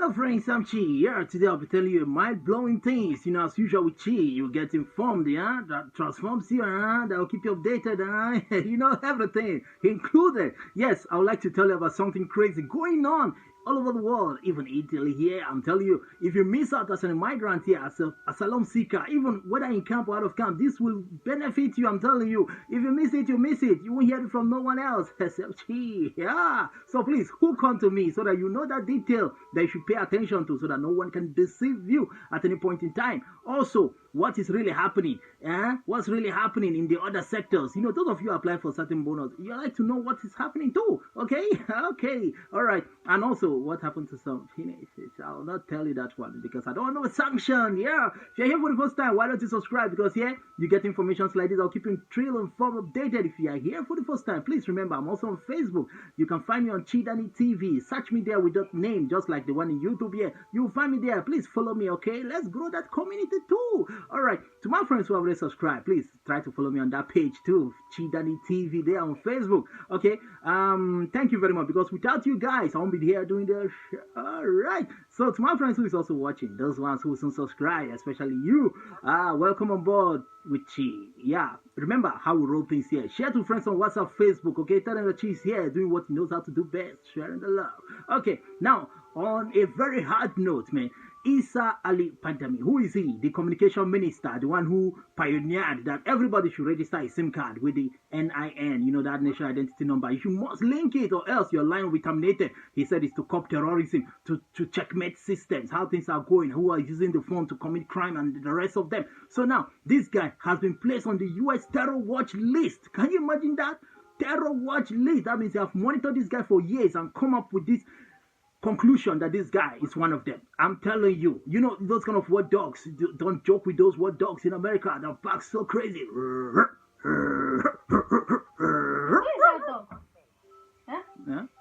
Hello friends, I'm Chi. Yeah, today I'll be telling you mind-blowing things. As usual with Chi, you get informed, yeah? That transforms you, that will keep you updated, everything included. Yes, I would like to tell you about something crazy going on all over the world, even Italy here. I'm telling you, if you miss out as an migrant here, as a asylum seeker, even whether in camp or out of camp, this will benefit you. I'm telling you. If you miss it, you miss it. You won't hear it from no one else except Chi. Yeah. So please hook on to me so that you know that detail that you should pay attention to, so that no one can deceive you at any point in time. Also, what is really happening? What's really happening in the other sectors? Those of you applying for certain bonus, you like to know what is happening too. Okay, okay, all right. And also, what happened to some teenagers? I'll not tell you that one because I don't know a sanction. Yeah, if you're here for the first time, why don't you subscribe? Because here you get information like this. I'll keep you trail and form updated. If you are here for the first time, please remember I'm also on Facebook. You can find me on Chidani TV. Search me there with that name, just like the one in YouTube here. You'll find me there. Please follow me. Okay, let's grow that community too. All right, to my friends who have already subscribed, please try to follow me on that page too, Chidani TV there on Facebook. Okay, thank you very much, because without you guys, I won't be here doing this. All right, so to my friends who is also watching, those ones who soon subscribe, especially you, welcome on board with Chi. Yeah, remember how we roll things here. Share to friends on WhatsApp, Facebook. Okay, tell them that Chi's here doing what he knows how to do best, sharing the love. Okay, now on a very hard note, man. Isa Ali Pantami, who is he? The communication minister, the one who pioneered that everybody should register a SIM card with the NIN, that national identity number. You must link it or else your line will be terminated. He said it's to curb terrorism, to checkmate systems, how things are going, who are using the phone to commit crime and the rest of them. So now, this guy has been placed on the US terror watch list. Can you imagine that? Terror watch list. That means they have monitored this guy for years and come up with this conclusion that this guy is one of them. I'm telling you, those kind of word dogs. Don't joke with those word dogs in America. They're back so crazy. Where is that dog? Huh?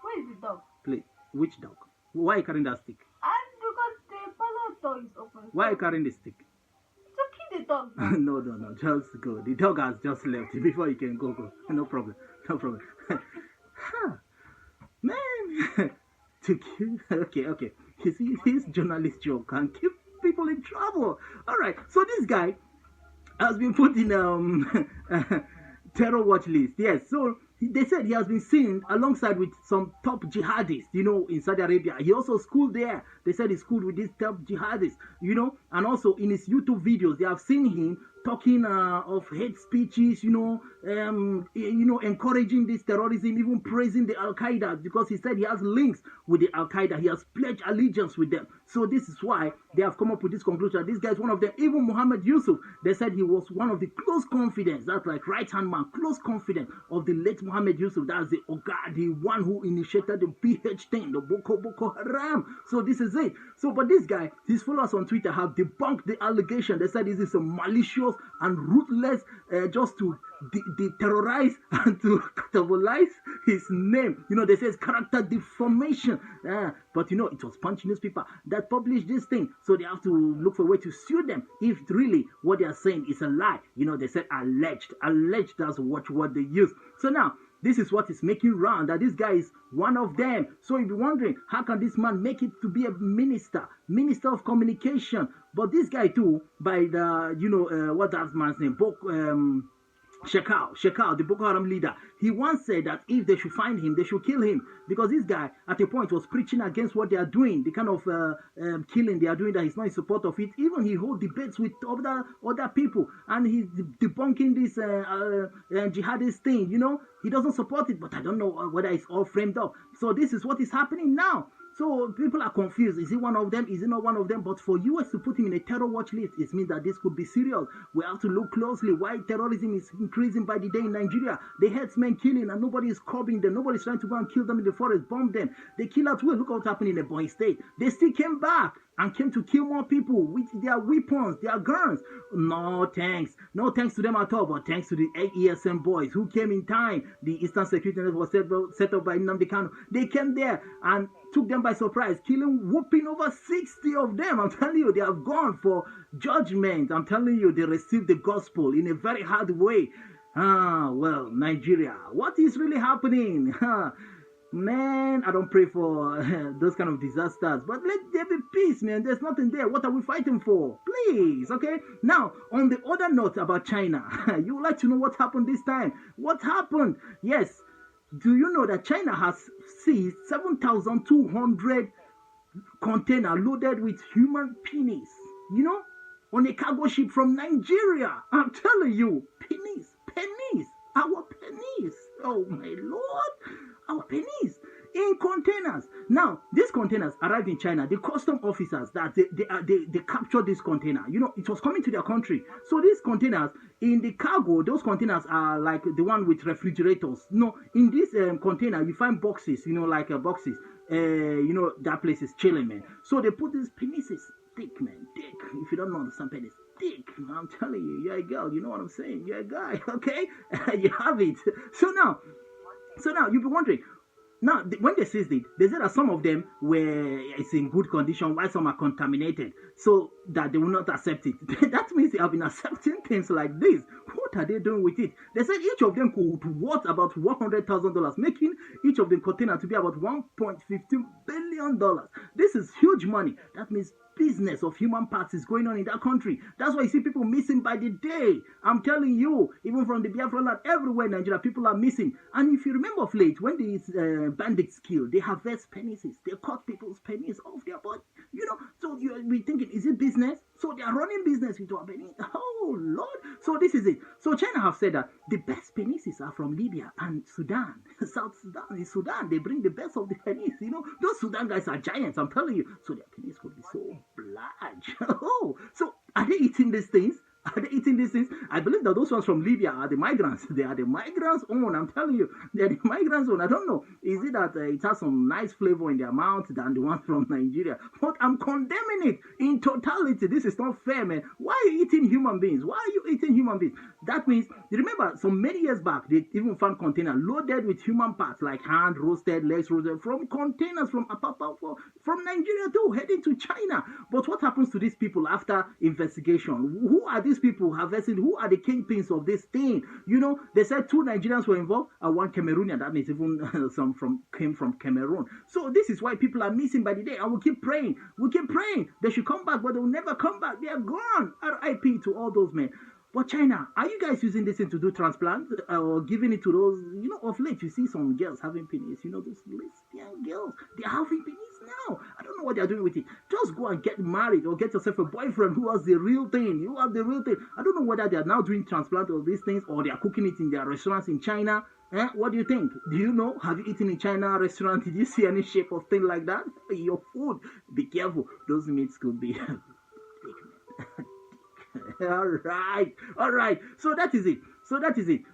Where is the dog? Please, which dog? Why are you carrying that stick? Because the parlor door is open. Why are you carrying the stick? To kill the dog. No, just go. The dog has just left before you can go. No problem. Man. To kill. Okay. You see, his journalist joke can keep people in trouble. All right. So this guy has been put in terror watch list. Yes. So they said he has been seen alongside with some top jihadists, in Saudi Arabia. He also schooled there. They said he schooled with these top jihadists, and also in his YouTube videos, they have seen him talking of hate speeches, encouraging this terrorism, even praising the Al-Qaeda, because he said he has links with the Al-Qaeda. He has pledged allegiance with them. So this is why they have come up with this conclusion. This guy is one of them. Even Muhammad Yusuf, they said he was one of the close confidants, that's like right-hand man, close confidant of the late Muhammad Yusuf. That's the one who initiated the PH thing, the Boko Haram. So this is it. So, but this guy, his followers on Twitter have debunked the allegation. They said this is a malicious and ruthless, just to terrorize and to capitalize his name. They say it's character deformation. But it was Punch newspaper that published this thing. So they have to look for a way to sue them if really what they are saying is a lie. They said alleged. Alleged, that's what they use. So now, this is what is making round, that this guy is one of them. So you'll be wondering, how can this man make it to be a minister of communication? But this guy too, by the, what that man's name, Shekau, the Boko Haram leader, he once said that if they should find him, they should kill him, because this guy at a point was preaching against what they are doing, the kind of killing they are doing, that he's not in support of it. Even he holds debates with other people, and he's debunking this jihadist thing. He doesn't support it, but I don't know whether it's all framed up. So this is what is happening now. So people are confused. Is he one of them? Is he not one of them? But for US to put him in a terror watch list, it means that this could be serious. We have to look closely why terrorism is increasing by the day in Nigeria. The headsmen killing and nobody is curbing them. Nobody's trying to go and kill them in the forest, bomb them. They kill at will. Look what happened in the Ebonyi State. They still came back and came to kill more people with their weapons, their guns. No thanks. No thanks to them at all, but thanks to the ESM boys who came in time. The Eastern Security Network was set up by Nnamdi Kanu. They came there and took them by surprise, whooping over 60 of them. I'm telling you, they have gone for judgment. I'm telling you, they received the gospel in a very hard way. Well, Nigeria, what is really happening? Man, I don't pray for those kind of disasters. But let there be peace, man. There's nothing there. What are we fighting for? Please, okay? Now, on the other note about China, you would like to know what happened this time. What happened? Yes. Do you know that China has seized 7,200 container loaded with human penis? You know? On a cargo ship from Nigeria. I'm telling you. Pennies. Our pennies. Oh, my Lord. Our pennies in containers. Now, these containers arrived in China. The custom officers that they captured this container. You know, it was coming to their country. So these containers in the cargo, those containers are like the one with refrigerators. No, in this container you find boxes. You know, like boxes. You know, that place is chilling, man. So they put these penises, thick, man, thick. If you don't know understand penis, thick. I'm telling you, you're a girl. You know what I'm saying? You're a guy, okay? You have it. So now you'll be wondering. Now, when they seized it, they said that some of them were it's in good condition, while some are contaminated, so that they will not accept it. That means they have been accepting things like this. What are they doing with it? They said each of them could worth about $100,000, making each of the container to be about $1.15 billion. This is huge money. That means business of human parts is going on in that country. That's why you see people missing by the day. I'm telling you, even from the Biafra land, everywhere in Nigeria, people are missing. And if you remember of late, when these bandits kill, they harvest penises. They cut people's penis off their body. You know, so you'll be thinking, is it business? So they are running business with our penis. Oh, Lord. So this is it. So China have said that the best penises are from Libya and Sudan. South Sudan. In Sudan, they bring the best of the penis. You know, those Sudan guys are giants, I'm telling you. So their penis could be so large. Oh, so are they eating these things? Are they eating these things? I believe that those ones from Libya are the migrants. They are the migrants' own. I'm telling you, they are the migrants' own. I don't know. Is it that it has some nice flavor in their mouth than the ones from Nigeria? But I'm condemning it in totality. This is not fair, man. Why are you eating human beings? Why are you eating human beings? That means, you remember, some many years back, they even found containers loaded with human parts like hand roasted, legs roasted, from containers from Apapa, from Nigeria too, heading to China. But what happens to these people after investigation? Who are these people harvesting? Who are the kingpins of this thing? You know, they said 2 Nigerians were involved and 1 Cameroonian. That means even some came from Cameroon. So this is why people are missing by the day. And we keep praying. We keep praying. They should come back, but they will never come back. They are gone. R.I.P. to all those men. But China, are you guys using this thing to do transplants or giving it to those, you know, of late you see some girls having penis, you know, those lesbian girls, they're having penis now. I don't know what they're doing with it. Just go and get married or get yourself a boyfriend who has the real thing. You have the real thing. I don't know whether they're now doing transplants of these things or they're cooking it in their restaurants in China. What do you think? Do you know? Have you eaten in China restaurant? Did you see any shape of thing like that? Your food, be careful. Those meats could be all right. So that is it.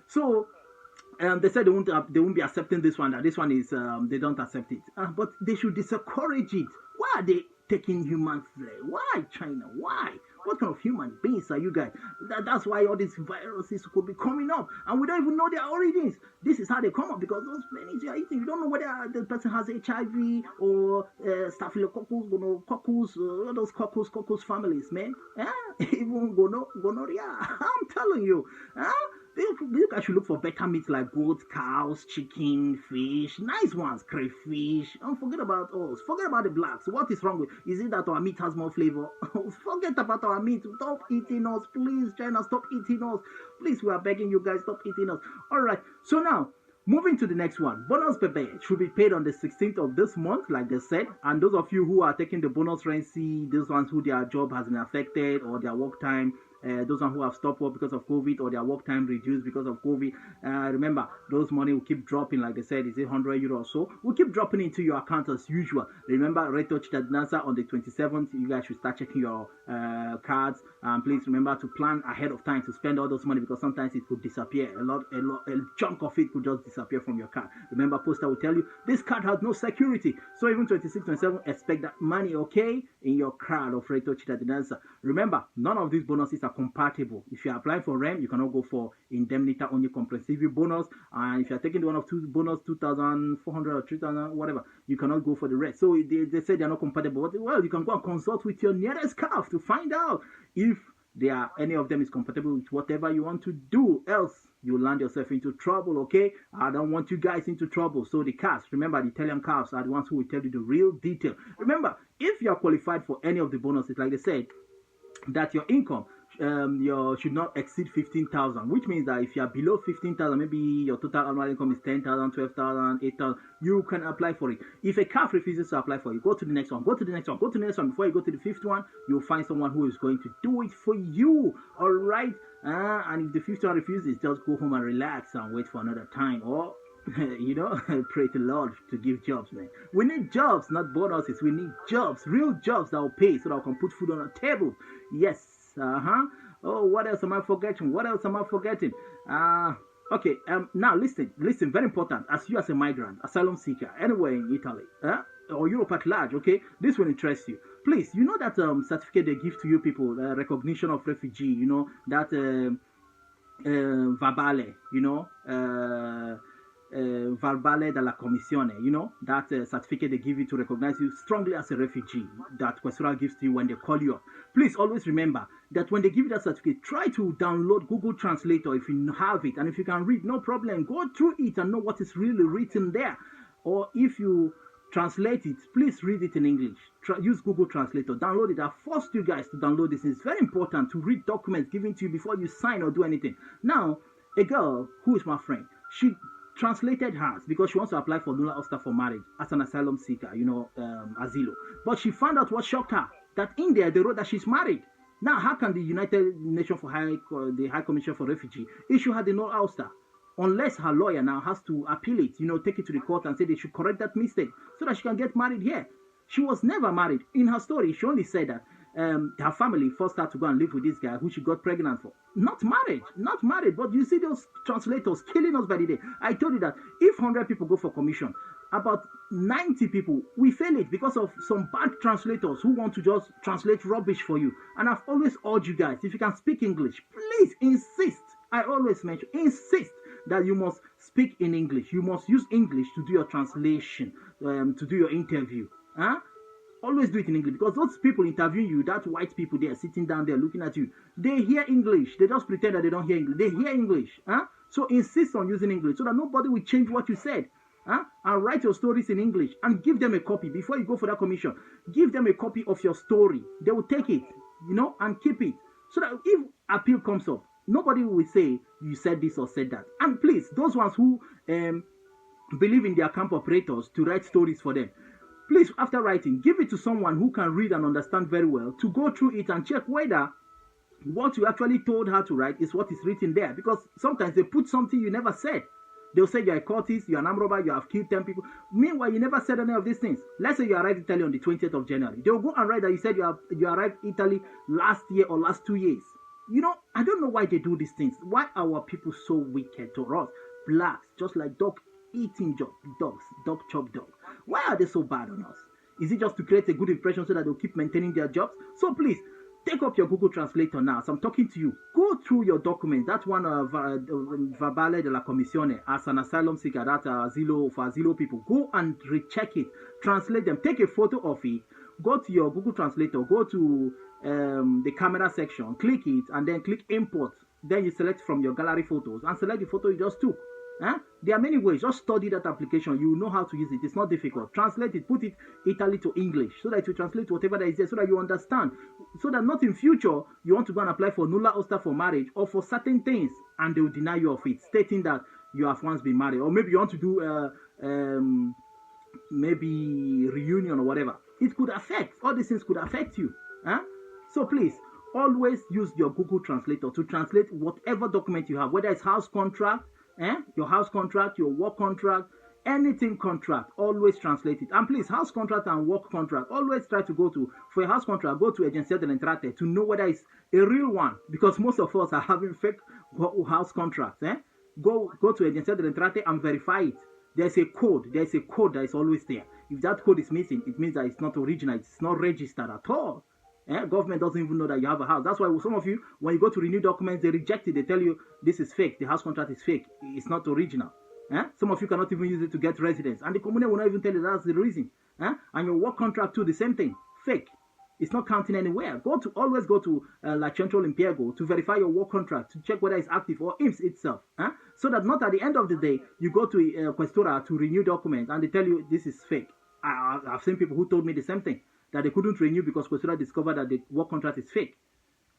So they said they won't be accepting this one. That this one is they don't accept it. But they should discourage it. Why are they taking human flesh? Why China? Why? What kind of human beings are you guys? That's why all these viruses could be coming up, and we don't even know their origins. This is how they come up, because those pennies you are eating, you don't know whether the person has HIV or staphylococcus, gonococcus, all those coccus families, man. Even gonorrhea. I'm telling you. You guys should look for better meat like goat, cows, chicken, fish, nice ones, crayfish. Don't forget about us. Forget about the blacks. What is wrong with? Is it that our meat has more flavor? Forget about our meat. Stop eating us, please, China. Stop eating us, please. We are begging you guys, stop eating us. All right. So now, moving to the next one. Bonus pay should be paid on the 16th of this month, like they said. And those of you who are taking the bonus rent, those ones who their job has been affected or their work time, those who have stopped work because of COVID or their work time reduced because of COVID, remember, those money will keep dropping. Like they said, is it €100 or so? Will keep dropping into your account as usual. Remember, Rate Touch that answer on the 27th. You guys should start checking your cards. Please remember to plan ahead of time to spend all those money, because sometimes it could disappear. A chunk of it could just disappear from your card. Remember, Poster will tell you this card has no security. So even 26, 27, expect that money, okay, in your card of Rate Touch that answer. Remember, none of these bonuses are compatible. If you apply for REM, you cannot go for indemnity only comprehensive bonus. And if you are taking the one of 2 bonus, 2,400 or 3,000, whatever, you cannot go for the rest. So they say they are not compatible. Well, you can go and consult with your nearest CAF to find out if Any of them is compatible with whatever you want to do. Else you land yourself into trouble. Okay, I don't want you guys into trouble. So the cast, remember, the Italian cast are the ones who will tell you the real detail. Remember, if you are qualified for any of the bonuses, like they said, that your income should not exceed 15,000, which means that if you are below 15,000, maybe your total annual income is 10,000, 12,000, 8,000, you can apply for it. If a CAF refuses to apply for it, go to the next one, go to the next one, go to the next one. Before you go to the fifth one, you'll find someone who is going to do it for you. All right. And if the fifth one refuses, just go home and relax and wait for another time. Or pray to the Lord to give jobs, man. We need jobs, not bonuses. We need jobs, real jobs that will pay so that we can put food on our table. Yes. Oh, what else am I forgetting? Okay. Now listen. Very important. As you as a migrant, asylum seeker, anywhere in Italy, or Europe at large, okay, this will interest you. Please, you know that certificate they give to you people, recognition of refugee. You know that verbale. Verbale della Commissione, that certificate they give you to recognize you strongly as a refugee, that questura gives to you when they call you up. Please always remember that when they give you that certificate, try to download Google Translator if you have it, and if you can read, no problem, go through it and know what is really written there. Or if you translate it, please read it in English. Use Google Translator, download it. I forced you guys to download this. It's very important to read documents given to you before you sign or do anything. Now, a girl who is my friend, she translated hers because she wants to apply for nulla osta for marriage as an asylum seeker, asilo. But she found out what shocked her, that in there they wrote that she's married. Now, how can the United Nations the High Commission for Refugee issue her the nulla osta? Unless her lawyer now has to appeal it, take it to the court and say they should correct that mistake so that she can get married here. She was never married. In her story, she only said that her family forced her to go and live with this guy who she got pregnant for. Not married. But you see those translators killing us by the day. I told you that if 100 people go for commission, about 90 people, we fail it because of some bad translators who want to just translate rubbish for you. And I've always urged you guys, if you can speak English, please insist. I always mention, insist that you must speak in English. You must use English to do your translation, to do your interview. Always do it in English, because those people interviewing you, that white people there sitting down there looking at you, they hear English. They just pretend that they don't hear English. They hear English. So insist on using English so that nobody will change what you said. And write your stories in English and give them a copy before you go for that commission. Give them a copy of your story. They will take it, and keep it. So that if appeal comes up, nobody will say you said this or said that. And please, those ones who believe in their camp operators to write stories for them, please, after writing, give it to someone who can read and understand very well to go through it and check whether what you actually told her to write is what is written there. Because sometimes they put something you never said. They'll say you're a cultist, you're an armed robber, you have killed 10 people. Meanwhile, you never said any of these things. Let's say you arrived in Italy on the 20th of January. They'll go and write that you said you arrived in Italy last year or last 2 years. I don't know why they do these things. Why are our people so wicked to us? Blacks, just like dogs chop dog. Why are they so bad on us? Is it just to create a good impression so that they'll keep maintaining their jobs? So please, take up your Google Translator now. So I'm talking to you. Go through your documents. That one verbale della Commissione as an asylum seeker, that asilo people. Go and recheck it. Translate them. Take a photo of it. Go to your Google Translator. Go to the camera section. Click it and then click import. Then you select from your gallery photos and select the photo you just took. There are many ways. Just study that application. You know how to use it. It's not difficult. Translate it. Put it Italy to English so that you translate whatever that is there so that you understand. So that not in future you want to go and apply for nulla osta for marriage or for certain things and they will deny you of it, stating that you have once been married. Or maybe you want to do maybe reunion or whatever. It could affect. All these things could affect you. So please, always use your Google Translator to translate whatever document you have, whether it's house contract, your house contract, your work contract, anything contract, always translate it. And please, house contract and work contract, always try to go to, for a house contract, go to Agenzia delle Entrate to know whether it's a real one, because most of us are having fake house contracts. Go to Agenzia delle Entrate and verify it. There's a code that is always there. If that code is missing, it means that it's not original, it's not registered at all. Government doesn't even know that you have a house. That's why some of you, when you go to renew documents, they reject it. They tell you this is fake. The house contract is fake. It's not original. Some of you cannot even use it to get residence. And the community will not even tell you that's the reason. And your work contract too, the same thing. Fake. It's not counting anywhere. Always go to like Central Impiego to verify your work contract, to check whether it's active or IMSS itself. So that not at the end of the day, you go to questura to renew document and they tell you this is fake. I've seen people who told me the same thing, that they couldn't renew because questura discovered that the work contract is fake.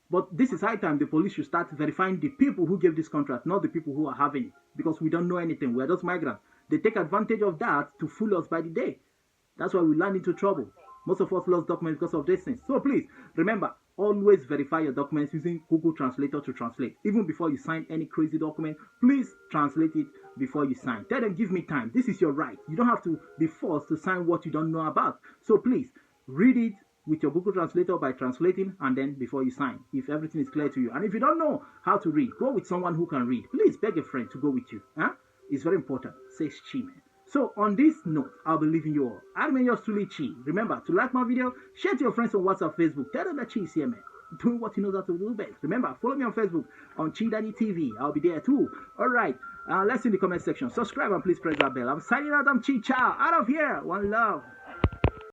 But this is high time the police should start verifying the people who gave this contract, not the people who are having it, because we don't know anything. We're just migrants. They take advantage of that to fool us by the day. That's why we land into trouble. Most of us lost documents because of these things. So please, remember, always verify your documents using Google Translator to translate. Even before you sign any crazy document, please translate it before you sign. Tell them, give me time. This is your right. You don't have to be forced to sign what you don't know about. So please, read it with your Google Translator by translating and then before you sign, if everything is clear to you. And if you don't know how to read, go with someone who can read. Please beg a friend to go with you. It's very important. Says Chi, man. So on this note, I'll be leaving you all. I'm yours truly, Chi. Remember to like my video, share to your friends on WhatsApp, Facebook. Tell them that Chi is here, man. Doing what he knows how to do best. Remember, follow me on Facebook on Chi Daddy TV. I'll be there too. Alright, let's see in the comment section. Subscribe and please press that bell. I'm signing out. I'm Chi Chow. Out of here. One love.